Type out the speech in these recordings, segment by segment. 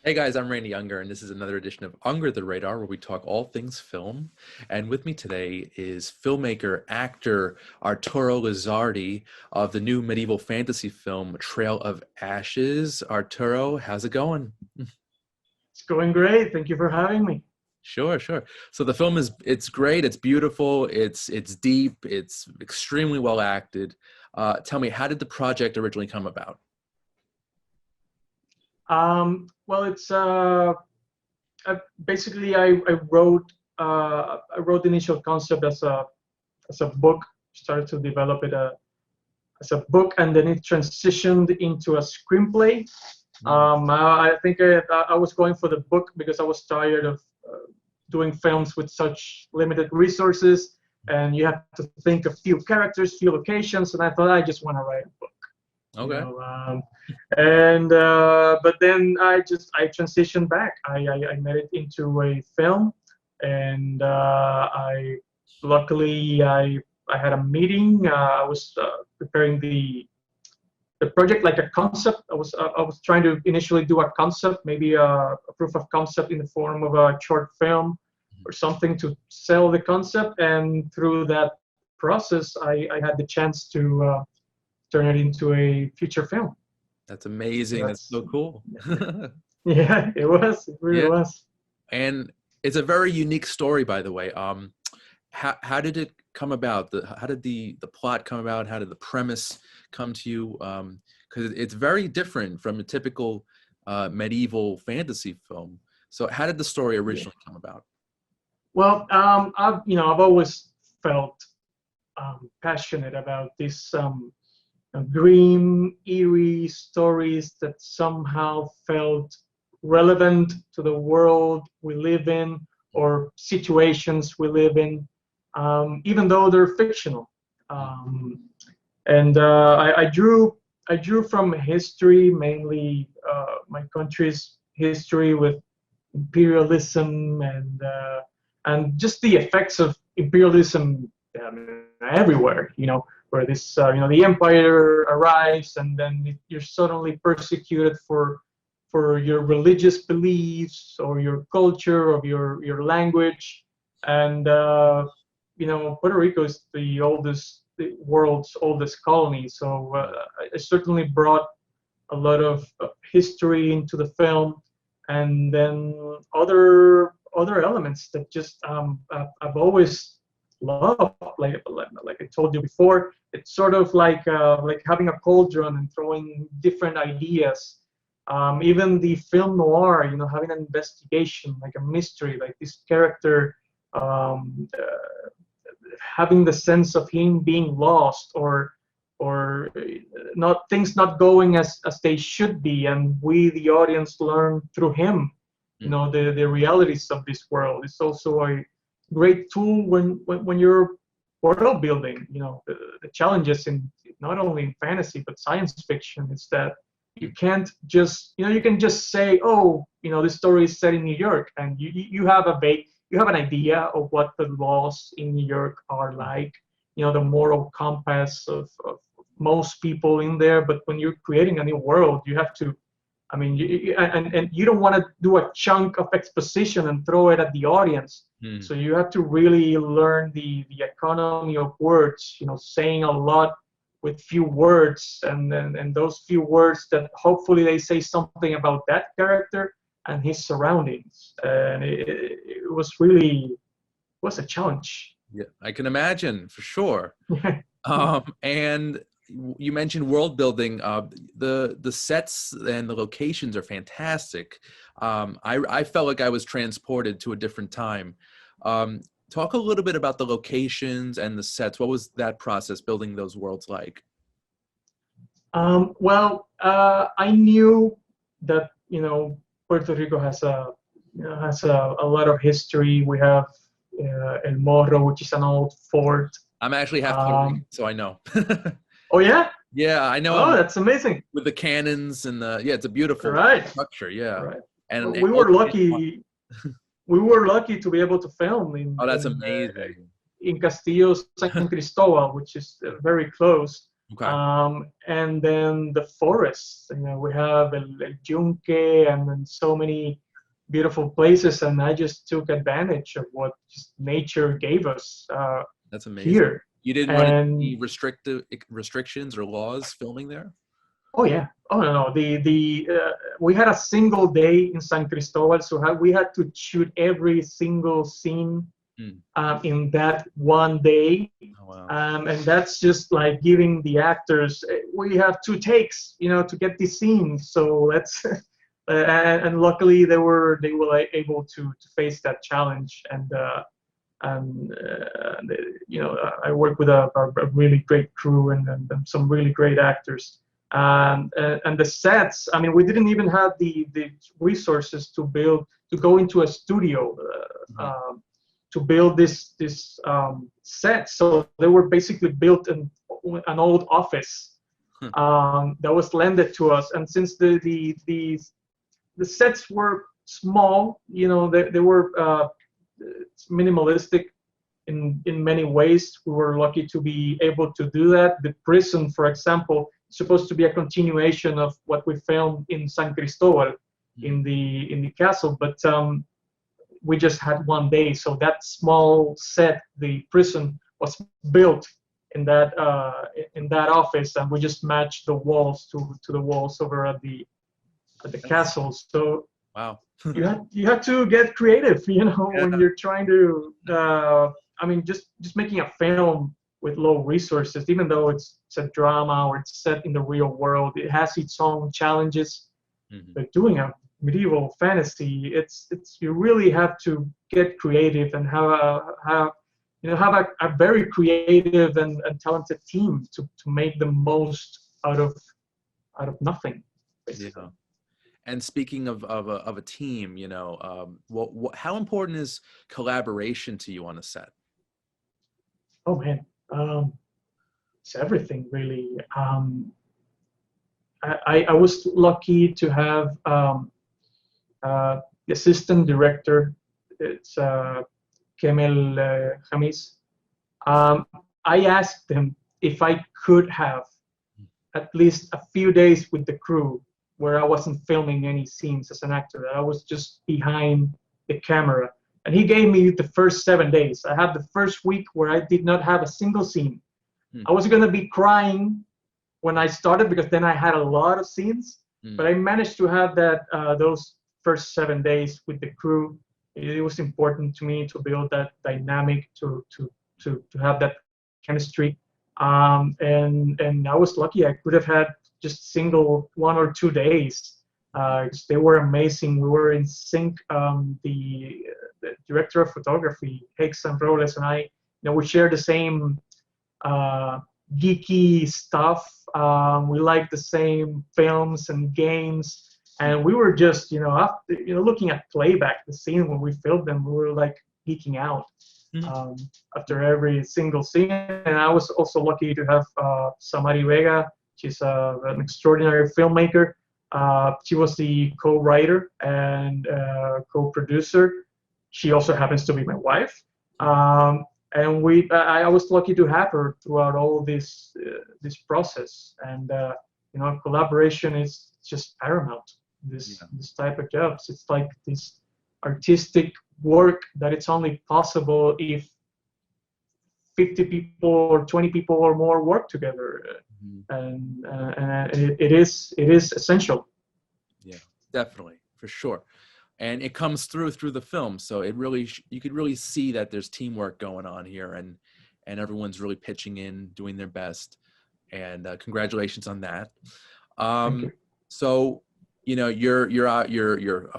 Hey guys, I'm Randy Unger, and this is another edition of Unger the Radar, where we talk all things film. And with me today is filmmaker, actor Arturo Lizardi of the new medieval fantasy film Trail of Ashes. Arturo, how's it going? It's going great. Thank you for having me. Sure, sure. So the film it's great, it's beautiful, it's deep, it's extremely well acted. Tell me, how did the project originally come about? Well, it's basically I wrote the initial concept as a book. Started to develop it as a book, and then it transitioned into a screenplay. I think I was going for the book because I was tired of doing films with such limited resources, and you have to think of few characters, few locations, and I thought I just want to write a book. you Okay. know and But then I transitioned back. I made it into a film, and I luckily I had a meeting. I was preparing the project, like a concept. I was trying to initially do a concept, maybe a proof of concept in the form of a short film or something to sell the concept. And through that process, I had the chance to turn it into a feature film. That's So amazing. That's that's so cool. yeah, it was. It really Yeah. was. And it's a very unique story, by the way. How did it come about? How did the plot come about? How did the premise come to you? Because it's very different from a typical medieval fantasy film. So how did the story Yeah. originally come about? Well, I've always felt passionate about this grim, eerie stories that somehow felt relevant to the world we live in or situations we live in, even though they're fictional. Um, and I drew from history, mainly my country's history with imperialism and just the effects of imperialism everywhere. Where the empire arrives, and then you're suddenly persecuted for your religious beliefs or your culture or your language. And Puerto Rico is the world's oldest colony, so I certainly brought a lot of history into the film, and then other elements that just I've always loved. Like I told you before, it's sort of like having a cauldron and throwing different ideas. Even the film noir, having an investigation, like a mystery, like this character, um, uh, having the sense of him being lost, or not, things not going as they should be, and we the audience learn through him the realities of this world. It's also a great tool when you're world building. The challenges in not only in fantasy but science fiction is that you can't just you can just say, oh, this story is set in New York, and you have an idea of what the laws in New York are like, the moral compass of most people in there. But when you're creating a new world, you have to, and you don't want to do a chunk of exposition and throw it at the audience. Mm. So you have to really learn the economy of words, saying a lot with few words, and those few words that hopefully they say something about that character and his surroundings. And it was really was a challenge. Yeah, I can imagine for sure. And you mentioned world building. The sets and the locations are fantastic. I felt like I was transported to a different time. Talk a little bit about the locations and the sets. What was that process building those worlds like? I knew that Puerto Rico has a lot of history. We have El Morro, which is an old fort. I'm actually half Puerto Rican, Um, so I know. oh yeah, Yeah, I know oh, him that's amazing. with the cannons and the, yeah, it's a All beautiful right, structure. all Yeah. right. And We were lucky. We were lucky to be able to film oh, that's amazing. in Castillo San Cristobal, which is very close. Okay. And then the forests. We have El Yunque and then so many beautiful places, and I just took advantage of what just nature gave us That's amazing. here. You didn't run into And any restrictions or laws filming there? oh yeah, oh no, we had a single day in San Cristobal, so we had to shoot every single scene Hmm. in that one day. Oh, wow. And that's just like giving the actors, we have 2 takes, to get this scene. So let's, and luckily they were like, able to face that challenge. I work with a really great crew and some really great actors. And the sets, I mean, we didn't even have the resources to go into a studio. To build this set. So they were basically built in an old office that was lended to us. And since the sets were small, they were minimalistic in many ways. We were lucky to be able to do that. The prison, for example, is supposed to be a continuation of what we filmed in San Cristobal in the castle, but we just had one day, so that small set, the prison, was built in that office, and we just matched the walls to the walls over at the castle. So Wow. you have to get creative, when Yeah. you're trying to. I mean, just making a film with low resources, even though it's a drama or it's set in the real world, it has its own challenges. But doing a medieval fantasy, it's you really have to get creative and have a very creative and talented team to make the most out of nothing, basically. Yeah. And speaking of a team, how important is collaboration to you on a set? Oh man, it's everything really. I was lucky to have the assistant director. It's Kemel Hamis. I asked him if I could have at least a few days with the crew where I wasn't filming any scenes as an actor, that I was just behind the camera. And he gave me the first 7 days. I had the first week where I did not have a single scene. I was going to be crying when I started because then I had a lot of scenes, but I managed to have those first 7 days with the crew. It was important to me to build that dynamic, to have that chemistry. And I was lucky. I could have had just single 1 or 2 days. They were amazing. We were in sync. The director of photography, Hexan Robles, and I, we share the same geeky stuff. We like the same films and games, and we were just, after, looking at playback, the scene when we filmed them, we were like geeking out after every single scene. And I was also lucky to have Samari Vega. She's an extraordinary filmmaker. She was the co-writer and co-producer. She also happens to be my wife. And I was lucky to have her throughout all this process. And collaboration is just paramount. This type of jobs. It's like this artistic work that it's only possible if 50 people or 20 people or more work together, and it is essential. Yeah, definitely, for sure. And it comes through the film, so it really you could really see that there's teamwork going on here, and everyone's really pitching in, doing their best. And congratulations on that. Thank you. So you're a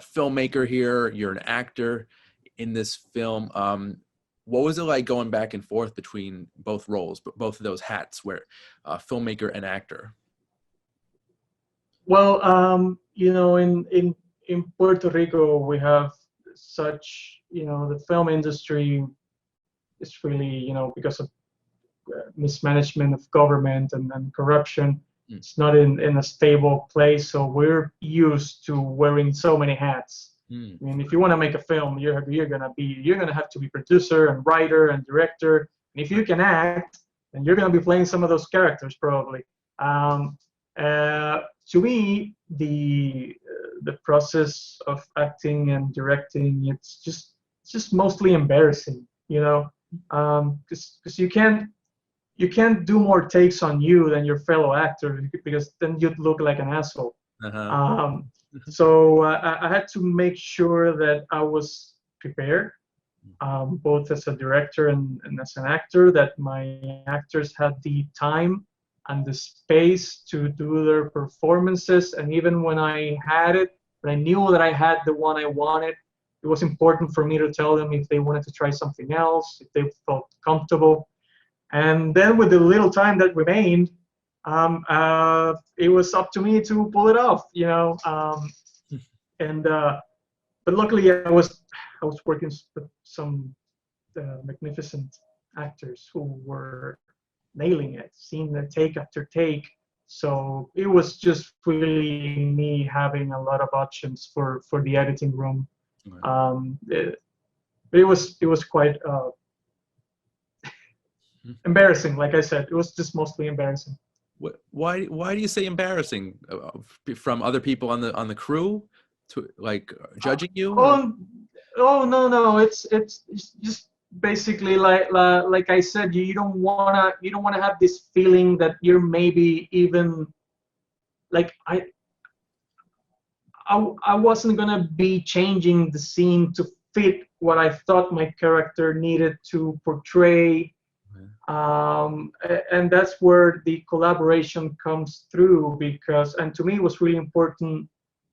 filmmaker here, you're an actor in this film. What was it like going back and forth between both roles, but both of those hats, where filmmaker and actor? Well, in Puerto Rico, we have such, the film industry is really, because of mismanagement of government and corruption, it's not in a stable place. So we're used to wearing so many hats. I mean, if you want to make a film, you're gonna have to be producer and writer and director. And if you can act, and you're going to be playing some of those characters probably. Um, to me, the process of acting and directing, it's just mostly embarrassing, because you can't do more takes on you than your fellow actor, because then you'd look like an asshole. Uh-huh. So I had to make sure that I was prepared, both as a director and as an actor, that my actors had the time and the space to do their performances. And even when I had it, when I knew that I had the one I wanted, it was important for me to tell them if they wanted to try something else, if they felt comfortable. And then with the little time that remained, it was up to me to pull it off, and but luckily I was working with some magnificent actors who were nailing it, seeing the take after take. So it was just really me having a lot of options for the editing room. It was quite embarrassing. Like I said, it was just mostly embarrassing. Why do you say embarrassing? From other people on the crew to like judging you? No. It's just basically like I said, you don't wanna have this feeling that you're maybe even like I wasn't gonna be changing the scene to fit what I thought my character needed to portray. And that's where the collaboration comes through, and to me it was really important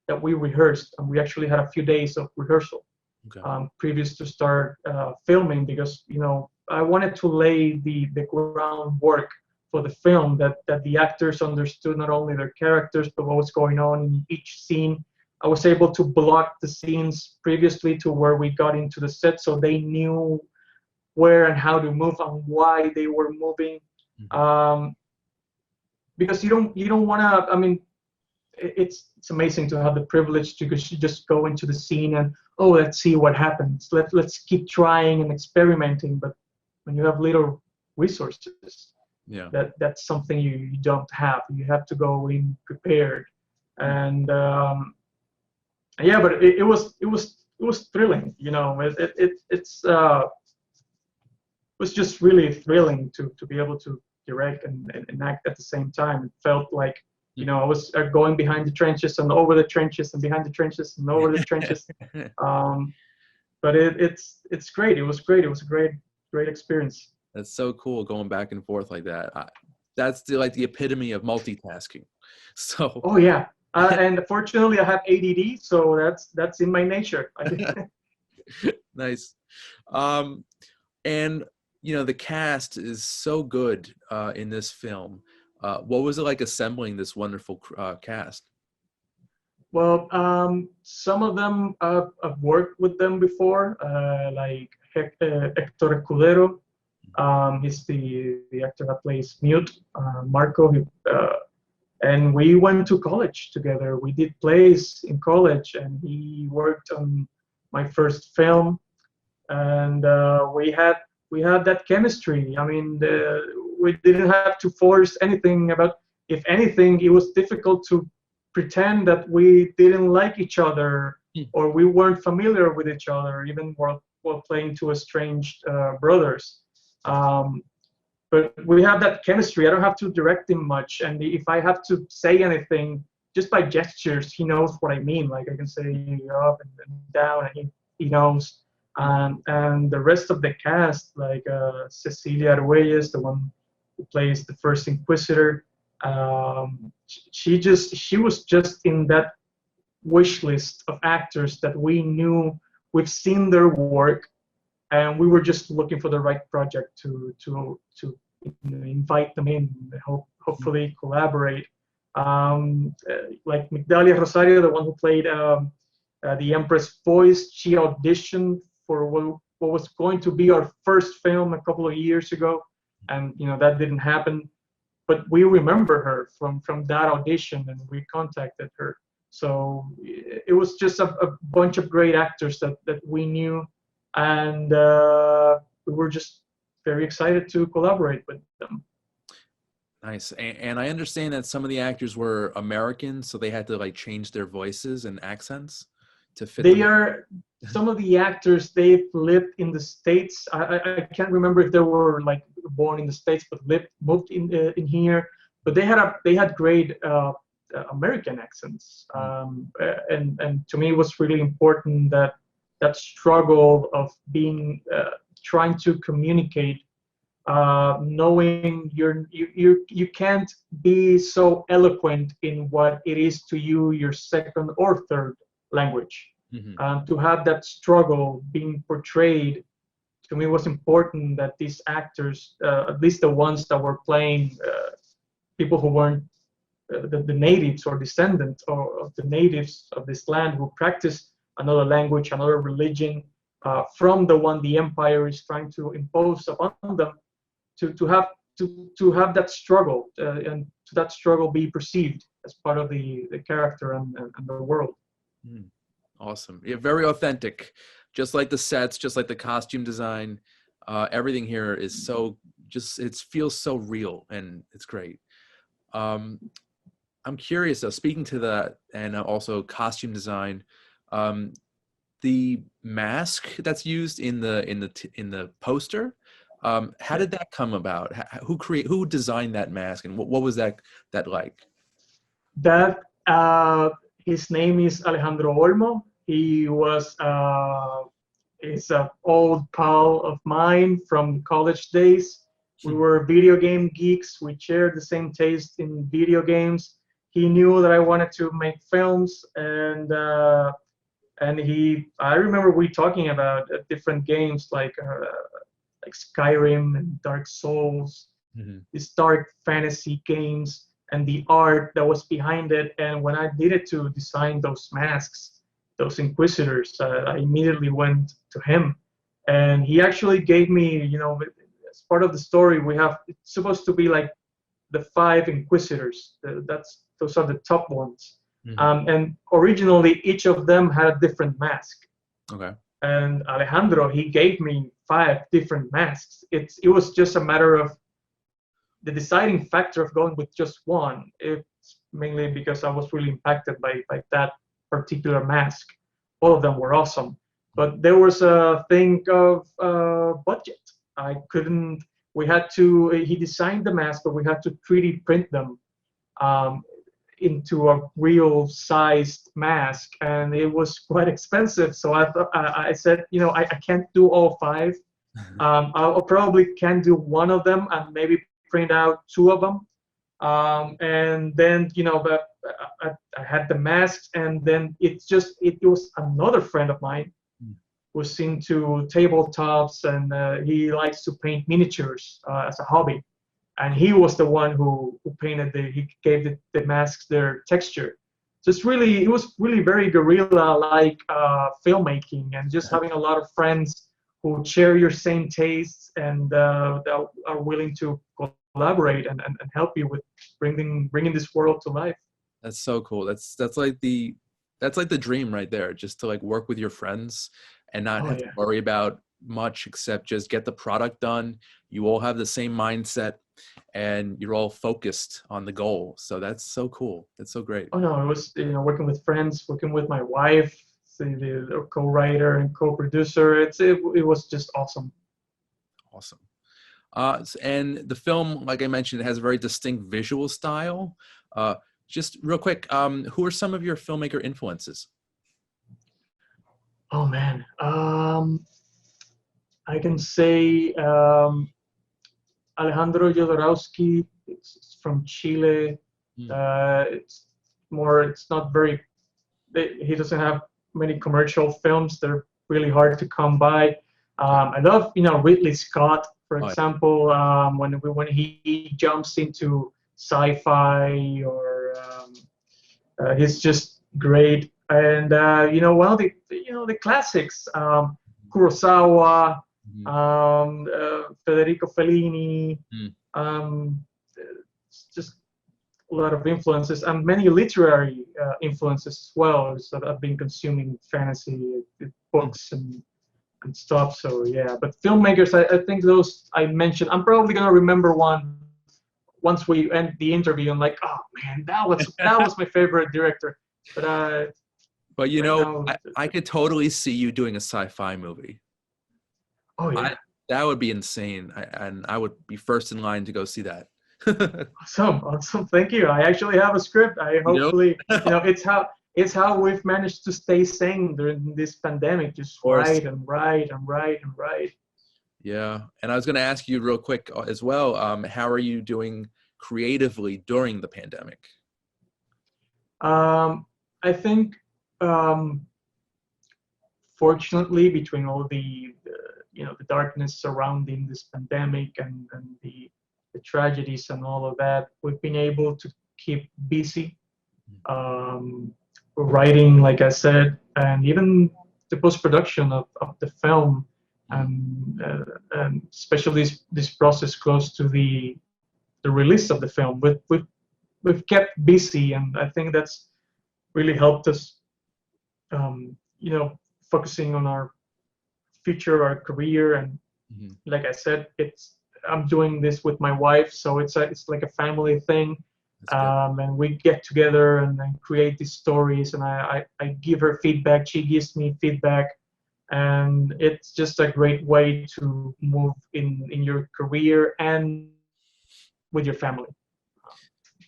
that we rehearsed, and we actually had a few days of rehearsal previous to start filming, because I wanted to lay the groundwork for the film, that the actors understood not only their characters but what was going on in each scene. I was able to block the scenes previously to where we got into the set, so they knew where and how to move and why they were moving. Because you don't want to. I mean, it's amazing to have the privilege to just go into the scene and let's see what happens. Let's keep trying and experimenting. But when you have little resources, that's something you don't have. You have to go in prepared, and but it was thrilling. It was just really thrilling to be able to direct and act at the same time. It felt like I was going behind the trenches and over the trenches and behind the trenches and over the trenches. But it's great. It was great. It was a great experience. That's so cool, going back and forth like that. That's the epitome of multitasking. So. Oh yeah, and fortunately I have ADD, so that's in my nature. Nice. And the cast is so good in this film. What was it like assembling this wonderful cast? Well, some of them I've worked with them before, like Hector Escudero. He's the actor that plays Mute, Marco, and we went to college together. We did plays in college, and he worked on my first film, and we had that chemistry. I mean, we didn't have to force anything. If anything, it was difficult to pretend that we didn't like each other or we weren't familiar with each other, even while playing two estranged brothers. But we have that chemistry. I don't have to direct him much, and if I have to say anything, just by gestures, he knows what I mean. Like I can say up and down, and he knows. And the rest of the cast, like Cecilia Arguelles, the one who plays the first Inquisitor, she was just in that wish list of actors that we knew. We've seen their work, and we were just looking for the right project to invite them in, hopefully collaborate. Like Migdalia Rosario, the one who played the Empress voice, she auditioned for what was going to be our first film a couple of years ago, and that didn't happen. But we remember her from that audition, and we contacted her. So it was just a bunch of great actors that we knew, and we were just very excited to collaborate with them. Nice. And I understand that some of the actors were American, so they had to like change their voices and accents to fit They them. are some of the actors. They've lived in the States. I can't remember if they were like born in the States, but moved in here. But they had great American accents, and to me it was really important that that struggle of being trying to communicate, knowing you can't be so eloquent in what it is to you your second or third language. To have that struggle being portrayed, to me was important that these actors, at least the ones that were playing people who weren't the natives or descendants of the natives of this land who practice another language, another religion, from the one the empire is trying to impose upon them, to have that struggle, and to that struggle be perceived as part of the character and the world. Awesome. Yeah, very authentic. Just like the sets, just like the costume design, everything here is so it feels so real, and it's great. I'm curious though, speaking to that, and also costume design, the mask that's used in the poster, how did that come about? Who designed that mask, and what was that like? That his name is Alejandro Olmo. He was is an old pal of mine from college days. We were video game geeks. We shared the same taste in video games. He knew that I wanted to make films, and I remember we talking about different games like Skyrim and Dark Souls, these dark fantasy games, and the art that was behind it. And when I needed to design those masks, those Inquisitors, I immediately went to him, and he actually gave me, as part of the story, it's supposed to be like the 5 Inquisitors. Those are the top ones. And originally, each of them had a different mask. Okay. And Alejandro, he gave me 5 different masks. It was just a matter of the deciding factor of going with just one. It's mainly because I was really impacted by that particular mask. All of them were awesome, but there was a thing of budget. He designed the mask, but we had to 3D print them into a real sized mask, and it was quite expensive. So I said, I can't do all 5. I'll probably can do one of them and maybe print out 2 of them. And then, but I had the masks, and then it was another friend of mine who's into tabletops, and he likes to paint miniatures as a hobby. And he was the one who painted he gave the masks their texture. So it was really very guerrilla-like filmmaking, and just having a lot of friends who share your same tastes and that are willing to collaborate and help you with bringing this world to life. That's so cool. That's like the dream right there, just to like work with your friends and not have to worry about much except just get the product done. You all have the same mindset, and you're all focused on the goal. So that's so cool. That's so great. Oh no, it was working with friends, working with my wife, the co-writer and co-producer. It was just awesome. Awesome. And the film, like I mentioned, it has a very distinct visual style. Just real quick, who are some of your filmmaker influences? Oh man, I can say Alejandro Jodorowsky. It's from Chile. It's not very. He doesn't have many commercial films. They're really hard to come by. I love Ridley Scott, for example, when he jumps into sci-fi, or he's just great. And the classics, Kurosawa, Federico Fellini, just a lot of influences, and many literary influences as well. So I've been consuming fantasy books and and stuff. So yeah, but filmmakers, I think those I mentioned, I'm probably gonna remember one once we end the interview. I'm like, oh man, that was my favorite director. But But you right know, now, I could totally see you doing a sci-fi movie. oh yeah, That would be insane, and I would be first in line to go see that. awesome, thank you. I actually have a script. I You know, hopefully, of it's how we've managed to stay sane during this pandemic. Just course. write and write and write and write. Yeah, and I was going to ask you real quick as well. How are you doing creatively during the pandemic? I think, um, fortunately, between all the darkness surrounding this pandemic and the tragedies and all of that, we've been able to keep busy, um, writing, like I said, and even the post-production of the film, and especially this process close to the release of the film. We've kept busy, and I think that's really helped us, um, you know, focusing on our future, our career, and Mhm. like I said, I'm doing this with my wife, so it's like a family thing, That's good. and we get together and then create these stories, and I give her feedback, she gives me feedback, and it's just a great way to move in your career and with your family.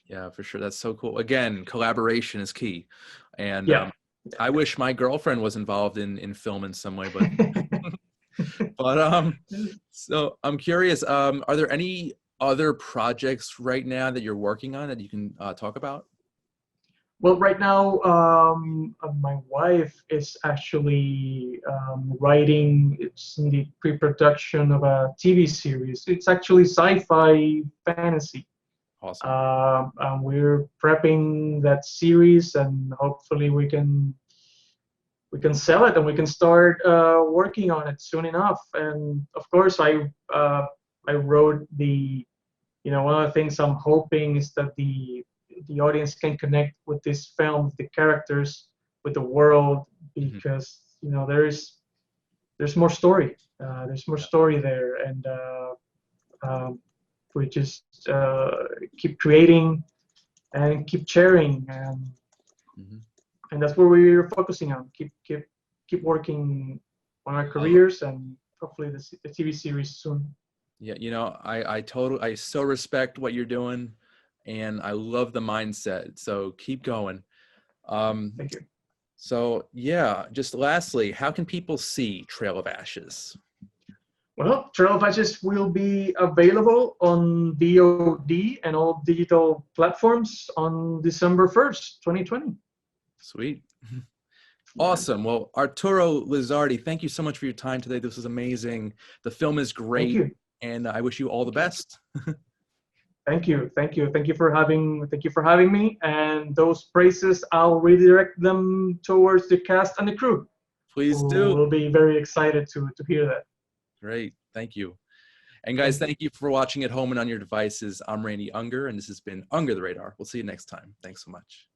Yeah, for sure. That's so cool. Again, collaboration is key, and Yeah. I wish my girlfriend was involved in film in some way, but but so I'm curious. Are there any other projects right now that you're working on that you can talk about? Well, right now, my wife is actually writing. It's in the pre-production of a TV series. It's actually sci-fi fantasy. Awesome. And we're prepping that series, and hopefully we can sell it and we can start working on it soon enough. And of course, I wrote one of the things I'm hoping is that the audience can connect with this film, the characters, with the world, Mhm. because there's more story. There's more story there, and um, we just keep creating and keep sharing, Mhm. and that's what we're focusing on. Keep working on our I lo- careers, and hopefully the TV series soon. Yeah, I so respect what you're doing, and I love the mindset. So keep going. Um, Thank you. so yeah, just lastly, how can people see Trail of Ashes? Well, Trail of Ashes will be available on VOD and all digital platforms on December 1st, 2020. Sweet. Yeah. Awesome. Well, Arturo Lizardi, thank you so much for your time today. This was amazing. The film is Thank great, you. and I wish you all the best. Thank you. Thank you for having me. And those praises, I'll redirect them towards the cast and the crew, Please who do. will be very excited to hear that. Great. Thank you. And guys, Thank you. thank you for watching at home and on your devices. I'm Randy Unger, and this has been Unger the Radar. We'll see you next time. Thanks so much.